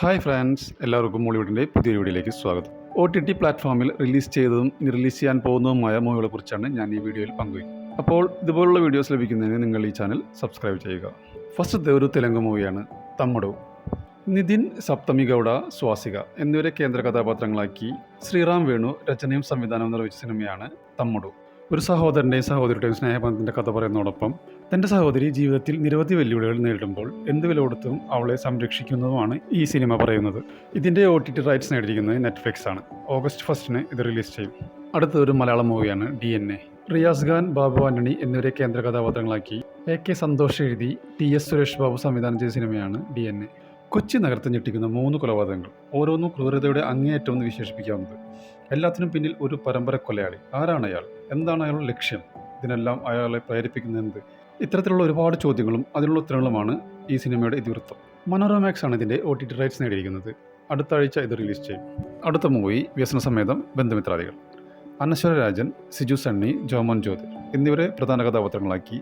Hi friends, എല്ലാവർക്കും മോളിവുഡിൻ്റെ പുതിയ വീഡിയോയിലേക്ക് സ്വാഗതം. OTT പ്ലാറ്റ്ഫോമിൽ റിലീസ് ചെയ്തതും റിലീസ് ചെയ്യാൻ പോകുന്നതുമായ മൂവികളെക്കുറിച്ചാണ് ഞാൻ ഈ വീഡിയോയിൽ പങ്കുവയ്ക്കുന്നത്. അപ്പോൾ ഇതുപോലുള്ള വീഡിയോസ് ലഭിക്കുന്നതിന് നിങ്ങൾ ഈ ചാനൽ സബ്സ്ക്രൈബ് ചെയ്യുക. ഫസ്റ്റത്തെ ഒരു തെലുങ്ക് മൂവിയാണ് തമ്മുടു. നിതിൻ, സപ്തമി ഗൗഡ, സ്വാസിക എന്നിവരെ കേന്ദ്ര കഥാപാത്രങ്ങളാക്കി ശ്രീറാം വേണു രചനയും സംവിധാനവും നിർവഹിച്ച സിനിമയാണ് തമ്മുടു. ഒരു സഹോദരൻ്റെയും സഹോദരിയുടെയും സ്നേഹബന്ധത്തിൻ്റെ കഥ പറയുന്നതോടൊപ്പം തൻ്റെ സഹോദരി ജീവിതത്തിൽ നിരവധി വെല്ലുവിളികൾ നേരിടുമ്പോൾ എന്ത് വില കൊടുത്തും അവളെ സംരക്ഷിക്കുന്നതുമാണ് ഈ സിനിമ പറയുന്നത്. ഇതിൻ്റെ OTT റൈറ്റ്സ് നേടിയിരിക്കുന്നത് നെറ്റ്ഫ്ലിക്സ് ആണ്. ഓഗസ്റ്റ് 1 ഇത് റിലീസ് ചെയ്യും. അടുത്തൊരു മലയാളം മൂവിയാണ് DNA. റിയാസ് ഖാൻ, ബാബു ആന്റണി എന്നിവരെ കേന്ദ്ര കഥാപാത്രങ്ങളാക്കി AK സന്തോഷ് എഴുതി TS സുരേഷ് ബാബു സംവിധാനം ചെയ്ത സിനിമയാണ് DNA. കൊച്ചി നഗരത്തെ ഞെട്ടിക്കുന്ന 3 കൊലപാതകങ്ങൾ, ഓരോന്നും ക്രൂരതയുടെ അങ്ങേയറ്റം എന്ന് വിശേഷിപ്പിക്കാവുന്നത്. എല്ലാത്തിനും പിന്നിൽ ഒരു പരമ്പര കൊലയാളി. ആരാണ് അയാൾ? എന്താണ് അയാളുടെ ലക്ഷ്യം? ഇതിനെല്ലാം അയാളെ പ്രേരിപ്പിക്കുന്നത്? ഇത്തരത്തിലുള്ള ഒരുപാട് ചോദ്യങ്ങളും അതിനുള്ള ഉത്തരങ്ങളുമാണ് ഈ സിനിമയുടെ ഇതിവൃത്തം. മനോരമാക്സ് ആണ് ഇതിൻ്റെ OTT റൈറ്റ്സ് നേടിയിരിക്കുന്നത്. അടുത്ത ആഴ്ച ഇത് റിലീസ് ചെയ്യും. അടുത്ത മൂവി വ്യസനസമേതം ബന്ധുമിത്രാദികൾ. അനശ്വര രാജൻ, സിജു സണ്ണി, ജോമോൻ ജ്യോതിർ എന്നിവരെ പ്രധാന കഥാപാത്രങ്ങളാക്കി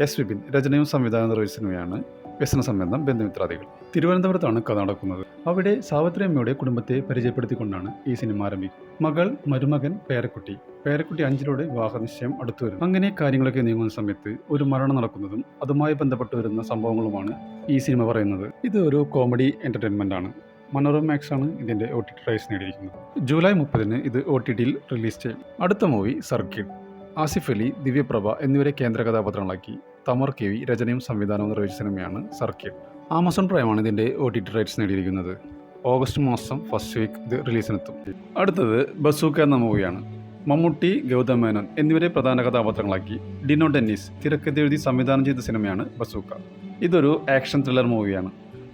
S. വിപിൻ രചനയും സംവിധാനം നിർവഹിച്ച സിനിമയാണ് വ്യസനസംബന്ധം ബന്ധുമിത്രാദികൾ. തിരുവനന്തപുരത്താണ് കഥ നടക്കുന്നത്. അവിടെ സാവിത്രി അമ്മയുടെ കുടുംബത്തെ പരിചയപ്പെടുത്തിക്കൊണ്ടാണ് ഈ സിനിമ ആരംഭിക്കുന്നത്. മകൾ, മരുമകൻ, പേരക്കുട്ടി 5-ലോടെ വിവാഹനിശ്ചയം അടുത്തു വരും. അങ്ങനെ കാര്യങ്ങളൊക്കെ നീങ്ങുന്ന സമയത്ത് ഒരു മരണം നടക്കുന്നതും അതുമായി ബന്ധപ്പെട്ട് വരുന്ന സംഭവങ്ങളുമാണ് ഈ സിനിമ പറയുന്നത്. ഇത് ഒരു കോമഡി എൻ്റർടൈൻമെൻ്റ് ആണ്. മനോരമാക്സ് ആണ് ഇതിൻ്റെ OTT റൈറ്റ്സ് നേടിയിരിക്കുന്നത്. ജൂലൈ 30 ഇത് OTTയിൽ റിലീസ് ചെയ്യും. അടുത്ത മൂവി സർക്കിട്ട്. ആസിഫ് അലി, ദിവ്യപ്രഭ എന്നിവരെ കേന്ദ്ര കഥാപാത്രങ്ങളാക്കി തമർ KV രചനയും സംവിധാനവും നിർവഹിച്ച സിനിമയാണ് സർക്കിട്ട്. ആമസോൺ പ്രൈമാണ് ഇതിൻ്റെ OTT റൈറ്റ്സ് നേടിയിരിക്കുന്നത്. ഓഗസ്റ്റ് മാസം ഫസ്റ്റ് വീക്ക് ഇത് റിലീസിനെത്തും. അടുത്തത് ബസൂക്ക എന്ന മൂവിയാണ്. മമ്മൂട്ടി, ഗൗതം മേനോൻ എന്നിവരെ പ്രധാന കഥാപാത്രങ്ങളാക്കി ഡിനോ ഡെന്നിസ് തിരക്കഥെഴുതി സംവിധാനം ചെയ്ത സിനിമയാണ് ബസൂക്ക. ഇതൊരു ആക്ഷൻ ത്രില്ലർ മൂവിയാണ്.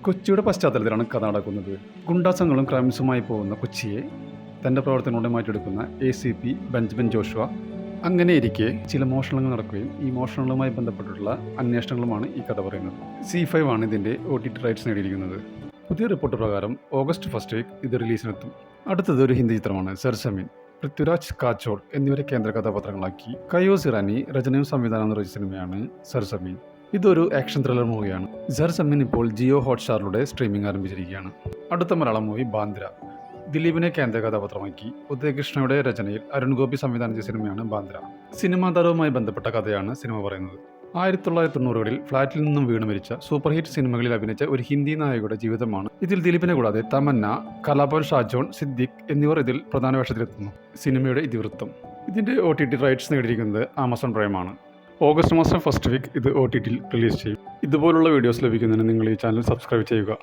കൊച്ചിയുടെ പശ്ചാത്തലത്തിലാണ് കഥ നടക്കുന്നത്. ഗുണ്ടാസങ്ങളും ക്രൈംസുമായി പോകുന്ന കൊച്ചിയെ തൻ്റെ പ്രവർത്തനങ്ങളോടെ മാറ്റിയെടുക്കുന്ന ACP ബെഞ്ചമിൻ ജോഷുവ. അങ്ങനെ ഇരിക്കെ ചില മോഷണങ്ങൾ നടക്കുകയും ഈ മോഷണങ്ങളുമായി ബന്ധപ്പെട്ടിട്ടുള്ള അന്വേഷണങ്ങളുമാണ് ഈ കഥ പറയുന്നത്. C5 ആണ് ഇതിൻ്റെ OTT റൈറ്റ്സ് നേടിയിരിക്കുന്നത്. പുതിയ റിപ്പോർട്ട് പ്രകാരം ഓഗസ്റ്റ് 1 വീക്ക് ഇത് റിലീസിനെത്തും. അടുത്തത് ഒരു ഹിന്ദി ചിത്രമാണ് സർസമീൻ. പൃഥ്വിരാജ്, കാച്ചോഡ് എന്നിവരെ കേന്ദ്ര കഥാപാത്രങ്ങളാക്കി കയോസ് ഇറാനി രചനയും സംവിധാനം നിർവഹിച്ച സിനിമയാണ് സർസമീൻ. ഇതൊരു ആക്ഷൻ ത്രില്ലർ മൂവിയാണ്. സർസമീൻ ഇപ്പോൾ ജിയോ ഹോട്ട്സ്റ്റാറിലൂടെ സ്ട്രീമിംഗ് ആരംഭിച്ചിരിക്കുകയാണ്. അടുത്ത മലയാളം മൂവി ബാന്ദ്ര. ദിലീപിനെ കേന്ദ്ര കഥാപാത്രമാക്കി ഉദയകൃഷ്ണയുടെ രചനയിൽ അരുൺ ഗോപി സംവിധാനം ചെയ്ത സിനിമയാണ് ബാന്ദ്ര. സിനിമാ താരവുമായി ബന്ധപ്പെട്ട കഥയാണ് സിനിമ പറയുന്നത്. 1990കളിൽ ഫ്ളാറ്റിൽ നിന്നും വീണ് മരിച്ച സൂപ്പർ ഹിറ്റ് സിനിമകളിൽ അഭിനയിച്ച ഒരു ഹിന്ദി നായകയുടെ ജീവിതമാണ്. ഇതിൽ ദിലീപിനെ കൂടാതെ തമന്ന, കലാഭവൻ ഷാജോൺ, സിദ്ദിഖ് എന്നിവർ ഇതിൽ പ്രധാന വേഷത്തിലെത്തുന്നു. സിനിമയുടെ ഇതിവൃത്തം. ഇതിൻ്റെ OTT റൈറ്റ്സ് നേടിയിരിക്കുന്നത് ആമസോൺ പ്രൈമാണ്. ഓഗസ്റ്റ് മാസം ഫസ്റ്റ് വീക്ക് ഇത് OTTയിൽ റിലീസ് ചെയ്യും. ഇതുപോലുള്ള വീഡിയോസ് ലഭിക്കുന്നതിന് നിങ്ങൾ ഈ ചാനൽ സബ്സ്ക്രൈബ് ചെയ്യുക.